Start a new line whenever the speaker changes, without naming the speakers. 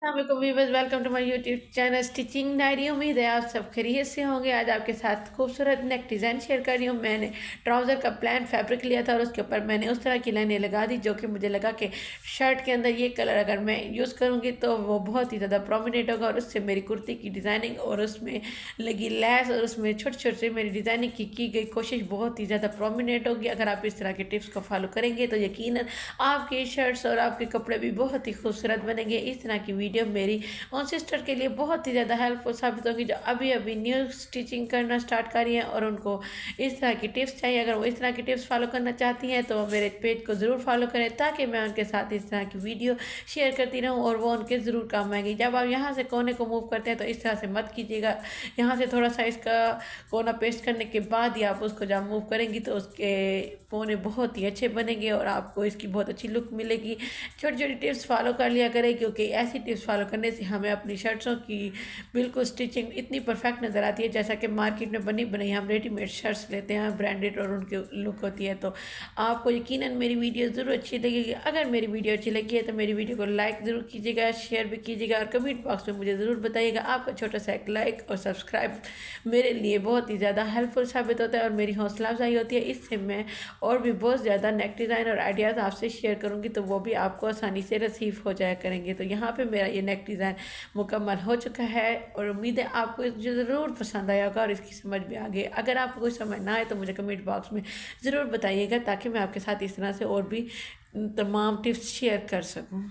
अस्सलाम viewers, welcome to my YouTube channel stitching diary. उम्मीद है आप सब खैरियत से होंगे। आज आपके साथ खूबसूरत नेक डिज़ाइन शेयर कर रही हूँ। मैंने ट्राउज़र का प्लान फैब्रिक लिया था और उसके ऊपर मैंने उस तरह की लाइनें लगा दी जो कि मुझे लगा कि शर्ट के अंदर ये कलर अगर मैं यूज़ करूँगी तो वो बहुत ही ज़्यादा प्रोमिनेंट होगा और उससे मेरी कुर्ती की डिज़ाइनिंग और उसमें लगी लैस और उसमें छोटे छोटे मेरी डिज़ाइनिंग की गई कोशिश बहुत ही ज़्यादा प्रोमिनेंट होगी। अगर आप इस तरह के टिप्स को फॉलो करेंगे तो यकीनन आपके शर्ट्स और आपके कपड़े भी बहुत ही खूबसूरत बनेंगे। इस तरह की वीडियो मेरी उन सिस्टर के लिए बहुत ही ज़्यादा हेल्पफुल साबित होगी जो अभी अभी न्यू स्टिचिंग करना स्टार्ट कर रही हैं और उनको इस तरह की टिप्स चाहिए। अगर वो इस तरह की टिप्स फॉलो करना चाहती हैं तो मेरे पेज को ज़रूर फॉलो करें ताकि मैं उनके साथ इस तरह की वीडियो शेयर करती रहूँ और वो उनके ज़रूर काम आएंगी। जब आप यहाँ से कोने को मूव करते हैं तो इस तरह से मत कीजिएगा। यहाँ से थोड़ा सा इसका कोना पेस्ट करने के बाद ही आप उसको जब मूव करेंगी तो उसके कोने बहुत ही अच्छे बनेंगे और आपको इसकी बहुत अच्छी लुक मिलेगी। छोटी छोटी टिप्स फॉलो कर लिया करें क्योंकि ऐसी टिप्स फॉलो करने से हमें अपनी शर्ट्सों की बिल्कुल स्टिचिंग इतनी परफेक्ट नज़र आती है जैसा कि मार्केट में बनी बनाई हम रेडीमेड शर्ट्स लेते हैं ब्रांडेड और उनकी लुक होती है। तो आपको यकीनन मेरी वीडियो ज़रूर अच्छी लगेगी। अगर मेरी वीडियो अच्छी लगी है तो मेरी वीडियो को लाइक ज़रूर कीजिएगा, शेयर भी कीजिएगा और कमेंट बॉक्स में मुझे ज़रूर बताइएगा। आपका छोटा सा एक लाइक और सब्सक्राइब मेरे लिए बहुत ही ज़्यादा हेल्पफुल साबित होता है और मेरी हौसला अफजाई होती है। इससे मैं और भी बहुत ज़्यादा नेक डिज़ाइन और आइडियाज़ आपसे शेयर करूँगी तो वो भी आपको आसानी से रिसीव हो जाया करेंगे। तो यहाँ पे मेरा ये नेक डिज़ाइन मुकम्मल हो चुका है और उम्मीद है आपको ज़रूर पसंद आया होगा और इसकी समझ में आ गई। अगर आपको कोई समझ ना आए तो मुझे कमेंट बॉक्स में ज़रूर बताइएगा ताकि मैं आपके साथ इस तरह से और भी तमाम टिप्स शेयर कर सकूँ।